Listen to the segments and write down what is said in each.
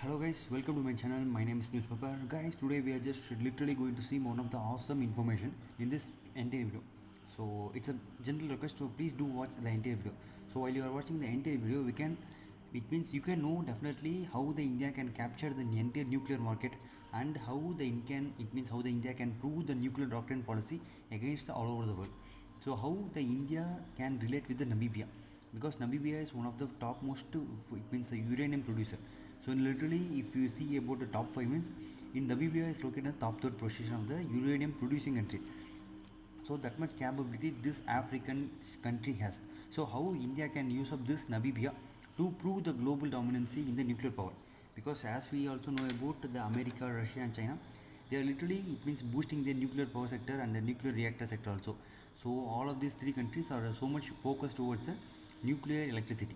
Hello guys, welcome to my channel. My name is Newspaper. Guys, today we are just literally going to see one of the awesome information in this entire video. So it's a gentle request, so please do watch the entire video. So while you are watching the entire video, it means you can know definitely how the India can capture the entire nuclear market and how how the India can prove the nuclear doctrine policy against all over the world. So how the India can relate with the Namibia, because Namibia is one of the topmost a uranium producer. So literally, if you see about the top five means, in Namibia is located in the top third position of the uranium producing country. So that much capability this African country has. So how India can use up this Namibia to prove the global dominancy in the nuclear power? Because as we also know about the America, Russia and China, they are literally, it means boosting their nuclear power sector and the nuclear reactor sector also. So all of these three countries are so much focused towards the nuclear electricity.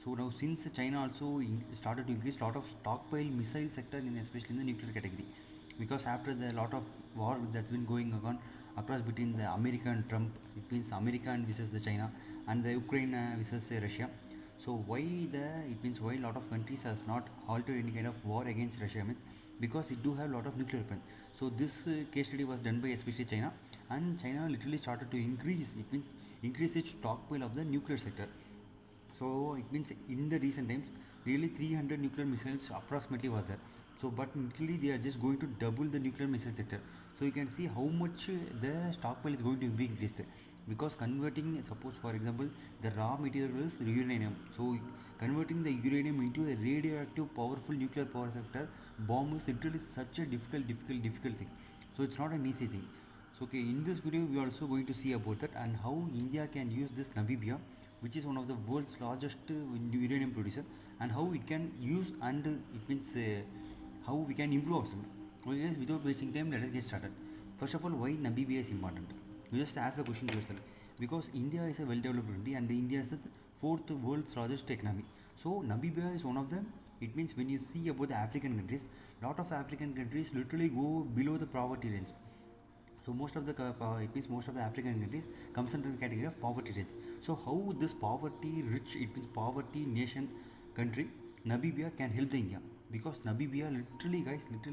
So now since China also started to increase lot of stockpile missile sector in especially in the nuclear category, because after the lot of war that's been going on across between the America and Trump, it means America and versus the China and the Ukraine versus Russia. So why why a lot of countries has not halted any kind of war against Russia means because it do have a lot of nuclear weapons. So this case study was done by especially China, and China literally started to increase its stockpile of the nuclear sector. So it means in the recent times, really 300 nuclear missiles approximately was there. So but literally they are just going to double the nuclear missile sector. So you can see how much the stockpile is going to be increased, because converting, suppose for example, the raw material is uranium. So converting the uranium into a radioactive powerful nuclear power sector bomb is literally such a difficult thing. So it's not an easy thing. So okay, in this video we are also going to see about that and how India can use this Namibia, which is one of the world's largest uranium producer, and how it can use and how we can improve ourselves. Okay guys, without wasting time, let us get started. First of all, why Namibia is important? You just ask the question to yourself. Because India is a well-developed country and India is the fourth world's largest economy. So Namibia is one of them. It means when you see about the African countries, lot of African countries literally go below the poverty range. So most of the African countries comes under the category of poverty range. So how this poverty rich, it means poverty nation country, Namibia can help the India, because Namibia literally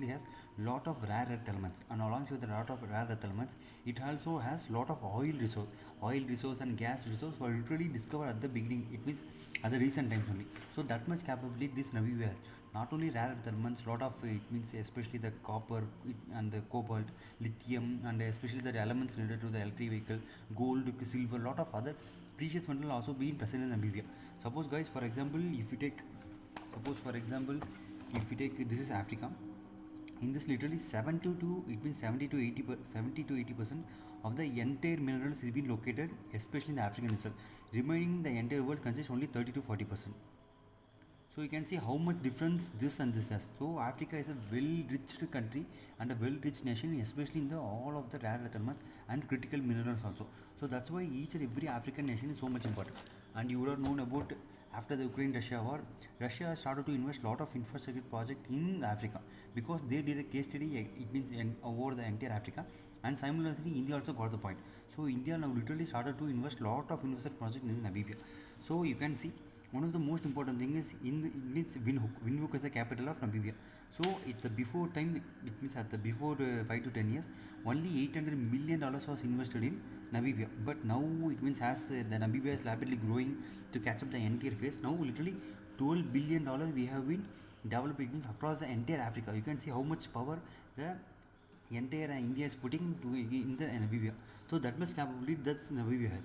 has lot of rare earth elements, and along with the lot of rare earth elements, it also has lot of oil resource and gas resource were literally discovered at the beginning. It means at the recent times only. So that much capability this Namibia has. Not only rare earth elements, lot of it means especially the copper and the cobalt, lithium, and especially the elements related to the electric vehicle, gold, silver, lot of other precious metals also being present in Namibia. Suppose guys, for example, if you take this is Africa. In this literally 70 to 80% of the entire minerals is being located, especially in the African itself. Remaining the entire world consists only 30 to 40%. So you can see how much difference this and this has. So Africa is a well-rich country and a well-rich nation, especially in the all of the rare earth elements and critical minerals also. So that's why each and every African nation is so much important. And you would have known about after the Ukraine-Russia war, Russia started to invest a lot of infrastructure project in Africa, because they did a case study. It means over the entire Africa, and simultaneously India also got the point. So India now literally started to invest a lot of infrastructure project in Namibia. So you can see one of the most important thing is Windhoek. Windhoek is the capital of Namibia. So it's the before time, it means at the before 5 to 10 years, only $800 million was invested in Namibia. But now it means as the Namibia is rapidly growing to catch up the entire phase, now literally $12 billion we have been developing, means across the entire Africa. You can see how much power the entire India is putting to in the Namibia. So that much capability that Namibia has.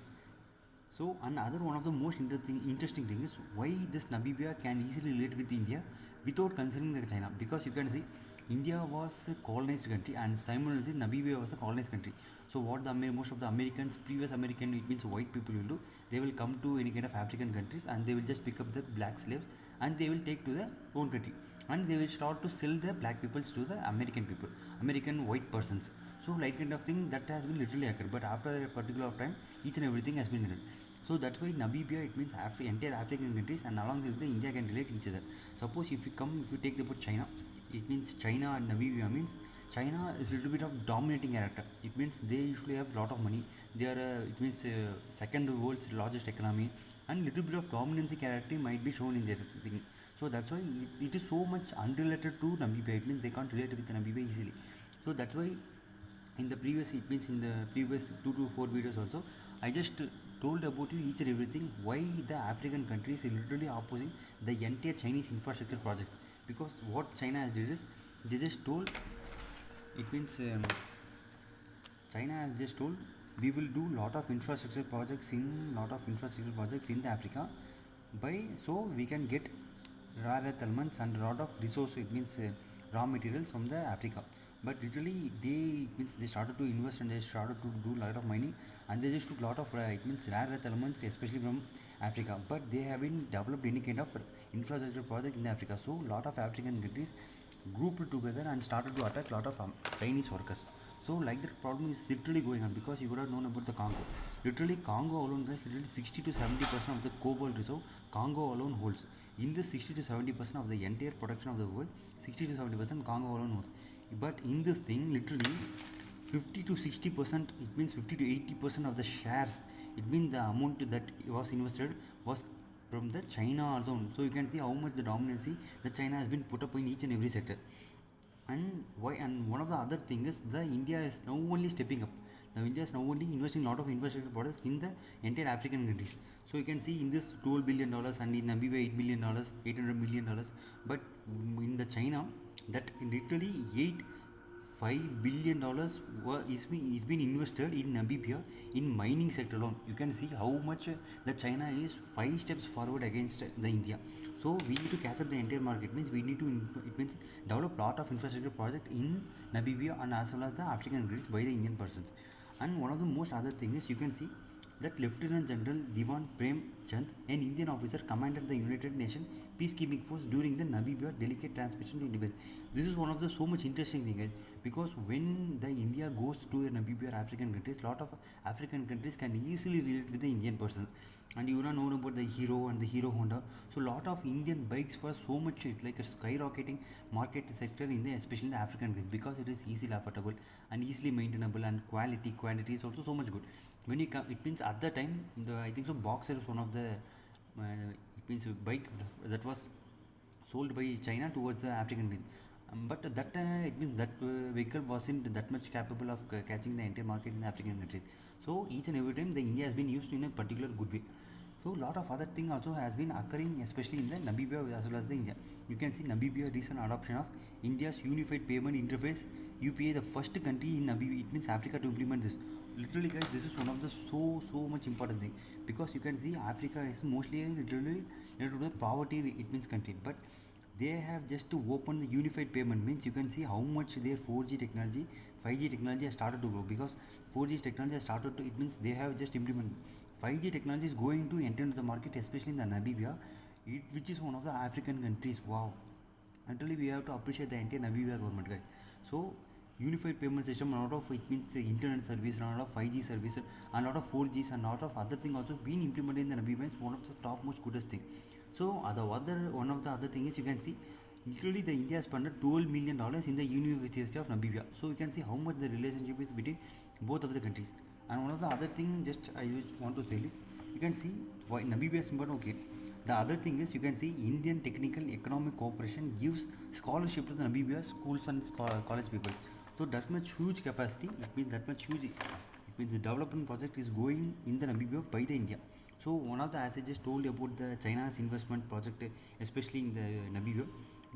So another one of the most interesting thing is why this Namibia can easily relate with India without considering the China, because you can see India was a colonized country and simultaneously Namibia was a colonized country. So what the most of the Americans, previous American, it means white people will do, they will come to any kind of African countries and they will just pick up the black slaves and they will take to their own country, and they will start to sell the black peoples to the American people, American white persons. So like kind of thing that has been literally occurred, but after a particular of time, each and everything has been done. So that's why Namibia, it means entire African countries, and along with the India can relate each other. Suppose if you take about China, it means China and Namibia means China is a little bit of dominating character. It means they usually have a lot of money. They are second world's largest economy, and little bit of dominancy character might be shown in their thing. So that's why it is so much unrelated to Namibia. It means they can't relate with Namibia easily. So that's why in the previous, it means in the previous 2 to 4 videos also, I just told about you each and everything why the African countries are literally opposing the entire Chinese infrastructure projects. Because what China has did is they just told, it means China has just told we will do lot of infrastructure projects in the Africa, by so we can get rare earth elements and a lot of resource, it means raw materials from the Africa. But literally they, it means they started to invest and they started to do lot of mining, and they just took lot of it means rare earth elements especially from Africa, but they haven't developed any kind of infrastructure project in Africa. So lot of African countries grouped together and started to attack lot of Chinese workers. So like that problem is literally going on, because you would have known about the Congo. Literally Congo alone, guys, literally 60 to 70% of the cobalt reserve Congo alone holds. In this 60 to 70% of the entire production of the world, 60 to 70% Congo alone holds. But in this thing, literally 50 to 60%, it means 50 to 80% of the shares, it means the amount that was invested was from the China alone. So you can see how much the dominancy that China has been put up in each and every sector. And why, and one of the other thing is the India is now only stepping up. Now India is now only investing a lot of infrastructure products in the entire African countries. So you can see in this $12 billion and in Namibia $8 billion, $800 million. But in the China, that literally $5 billion is been invested in Namibia in mining sector alone. You can see how much the China is 5 steps forward against the India. So we need to catch up the entire market. Means we need to, it means develop lot of infrastructure project in Namibia and as well as the African countries by the Indian persons. And one of the most other thing is, you can see that Lieutenant General Diwan Prem Chand, an Indian officer, commanded the United Nations peacekeeping force during the Namibia delicate transmission to Independence. This is one of the so much interesting thing, guys, because when the India goes to a Namibia or African countries, lot of African countries can easily relate with the Indian person. And you know about the Hero and the Hero Honda. So lot of Indian bikes for so much, it's like a skyrocketing market sector in the, especially in the African countries, because it is easily affordable and easily maintainable, and quantity is also so much good. When you come, it means at the time, the, I think so Boxer is one of the it means bike that was sold by China towards the African countries. But that it means that vehicle wasn't that much capable of catching the entire market in the African countries. So each and every time the India has been used in a particular good way. So lot of other thing also has been occurring, especially in the Namibia as well as the India. You can see Namibia recent adoption of India's Unified Payment Interface UPA, the first country in Namibia, it means Africa, to implement this. Literally, guys, this is one of the so much important thing, because you can see Africa is mostly literally related to the poverty, it means country, but they have just to open the unified payment. Means you can see how much their 4G technology, 5G technology has started to grow, because 4G technology has started to, it means they have just implemented 5G technology is going to enter into the market, especially in the Namibia, which is one of the African countries. Wow, actually we have to appreciate the entire Namibia government, guys. So unified payment system, a lot of, it means internet service, a lot of 5G service, and a lot of 4Gs and a lot of other thing also being implemented in the Namibia is one of the top most goodest thing. So one of the other thing is, you can see literally the India spent $12 million in the University of Namibia. So you can see how much the relationship is between both of the countries. And one of the other thing just I want to say is, you can see why Namibia is important. Okay, the other thing is, you can see Indian Technical Economic Cooperation gives scholarship to the Namibia schools and college people. So that much huge capacity, it means that much huge, it means the development project is going in the Namibia by the India. So one of the, as I just told you about the China's investment project, especially in the Namibia,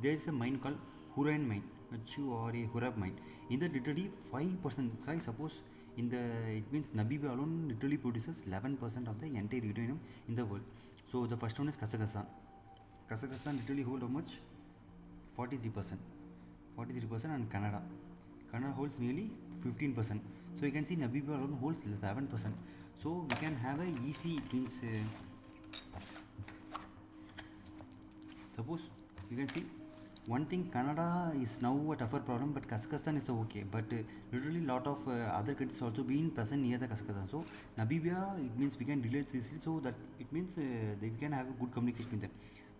there is a mine called Hurran mine, or a Hurab mine. In that literally 5%, guys, suppose in the, it means Namibia alone literally produces 11% of the entire uranium in the world. So the first one is Kazakhstan. Kazakhstan literally hold how much? 43%. 43%, and Canada. Canada holds nearly 15%. So you can see Namibia alone holds 11%. So we can have a easy, it means suppose you can see one thing, Canada is now a tougher problem, but Kazakhstan is okay. But literally lot of other countries also being present near the Kazakhstan. So Namibia, it means we can relate this, so that it means we can have a good communication with them.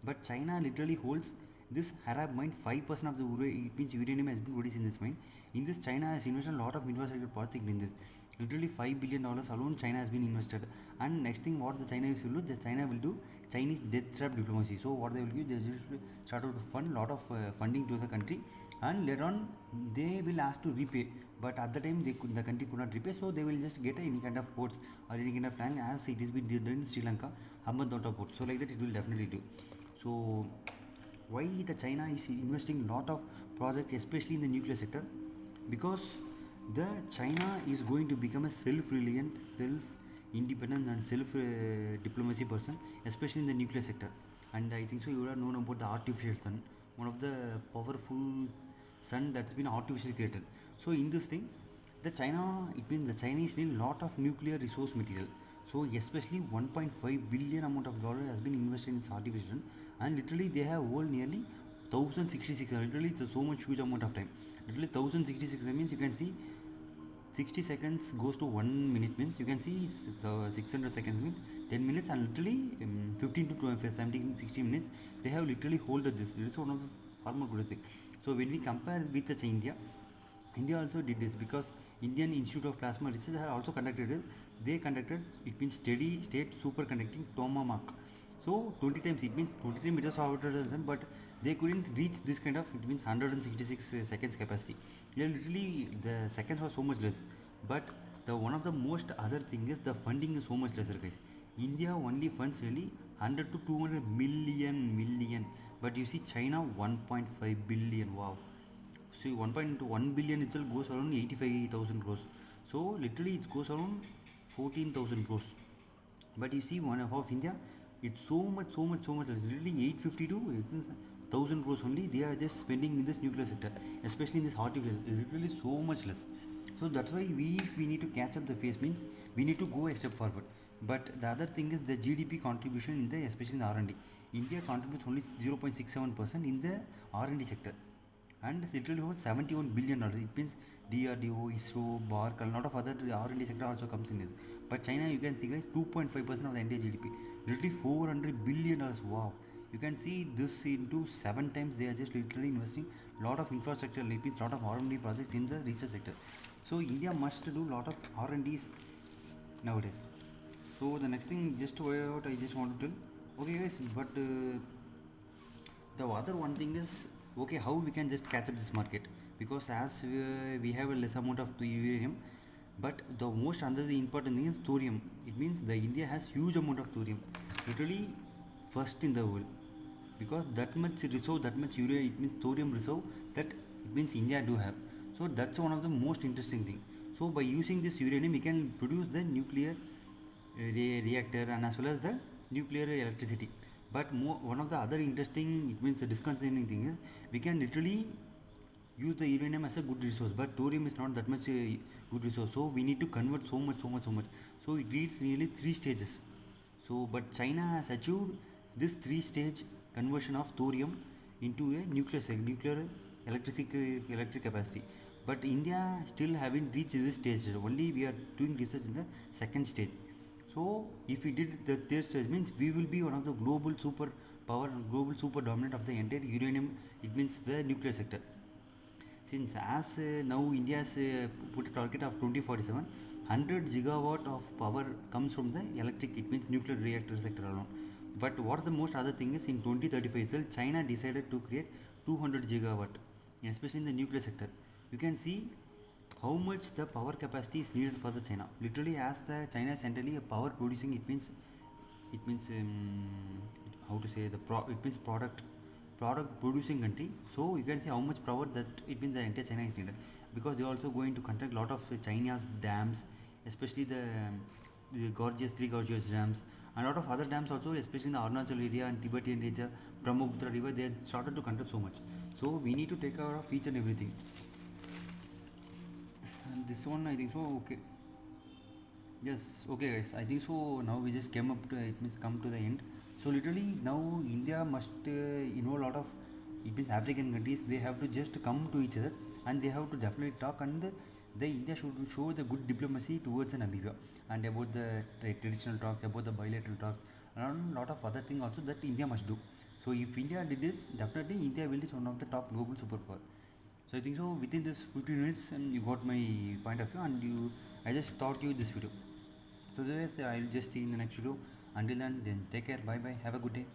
But China literally holds this Harab mine, 5% of the it means uranium has been produced in this mine. In this, China has invested a lot of infrastructure project in this. Literally $5 billion alone China has been invested. And next thing what the China will do, the China will do Chinese death trap diplomacy. So what they will do, they will start to fund a lot of funding to the country, and later on they will ask to repay. But at the time the country could not repay, so they will just get any kind of ports or any kind of land as it is been done in Sri Lanka, Hambantota port. So like that it will definitely do. So why the China is investing lot of projects, especially in the nuclear sector? Because the China is going to become a self-reliant, self-independent and self-diplomacy person, especially in the nuclear sector. And I think so you would have known about the artificial sun, one of the powerful sun that's been artificially created. So in this thing, the China, it means the Chinese need lot of nuclear resource material. So especially 1.5 billion amount of dollar has been invested in this artificial sun, and literally they have hold nearly 1066. Literally it's a so much huge amount of time. Literally 1066 means you can see 60 seconds goes to 1 minute, means you can see the 600 seconds means 10 minutes, and literally 15 to 12, 17, 16 minutes they have literally holded this. This is one of the far more good thing. So when we compare with the India also did this, because Indian Institute of Plasma Research have also conducted it. They conducted, it means steady state superconducting tomahawk. So 20 times, it means 23 meters of outer resistance, but they couldn't reach this kind of, it means 166 seconds capacity. Yeah, literally the seconds were so much less. But the one of the most other thing is the funding is so much lesser, guys. India only funds really 100 to 200 million, but you see China 1.5 billion. Wow. See, 1.1 billion itself goes around 85,000 crores. So literally it goes around 14,000 crores. But you see one of India, it's so much. Literally 850 to 1,000 crores only they are just spending in this nuclear sector, especially in this artificial. Literally so much less. So that's why we need to catch up the pace, means we need to go a step forward. But the other thing is the GDP contribution in the, especially in the R&D. India contributes only 0.67% in the R&D sector, and it's literally over $71 billion. It means DRDO, ISRO, BARC, a lot of other R&D sector also comes in this. But China, you can see guys, 2.5% of the India GDP, literally $400 billion. Wow, you can see this into 7 times. They are just literally investing lot of infrastructure, like means lot of R&D projects in the research sector. So India must do lot of R&Ds nowadays. So the next thing, just what I just want to tell. Okay guys, but the other one thing is, okay, how we can just catch up this market, because as we have a less amount of the uranium, but the most under the important thing is thorium. It means the India has huge amount of thorium, literally first in the world, because that much reserve, that much uranium, it means thorium reserve, that it means India do have. So that's one of the most interesting thing. So by using this uranium we can produce the nuclear reactor, and as well as the nuclear electricity. But one of the other interesting, it means the disconcerting thing is, we can literally use the uranium as a good resource, but thorium is not that much good resource. So we need to convert so much. So it needs nearly 3 stages. So but China has achieved this 3 stage conversion of thorium into a nuclear electric capacity. But India still haven't reached this stage. Only we are doing research in the second stage. So if we did the third stage, means we will be one of the global superpower and global super dominant of the entire uranium, it means the nuclear sector. Since as now India has put a target of 2047, 100 gigawatt of power comes from the electric, it means nuclear reactor sector alone. But what the most other thing is, in 2035 itself, China decided to create 200 gigawatt, especially in the nuclear sector. You can see how much the power capacity is needed for the China. Literally, as the China is centrally a power producing, it means how to say, it means product producing country. So you can see how much power that it means the entire China is needed, because they are also going to construct a lot of China's dams, especially the three gorgeous dams, and a lot of other dams also, especially in the Arunachal area and Tibetan area, Brahmaputra river. They have started to construct so much. So we need to take care of each and everything. And this one I think so. Okay, yes, okay guys, I think so. Now we just came up to, it means come to the end. So literally now India must a lot of, it means African countries, they have to just come to each other, and they have to definitely talk, and the India should show the good diplomacy towards Namibia, and about the traditional talks, about the bilateral talks, and a lot of other things also that India must do. So if India did this, definitely India will be one of the top global superpower. So I think so within this 15 minutes you got my point of view, and I just taught you this video. So guys, I'll just see you in the next video. Until then take care, bye bye, have a good day.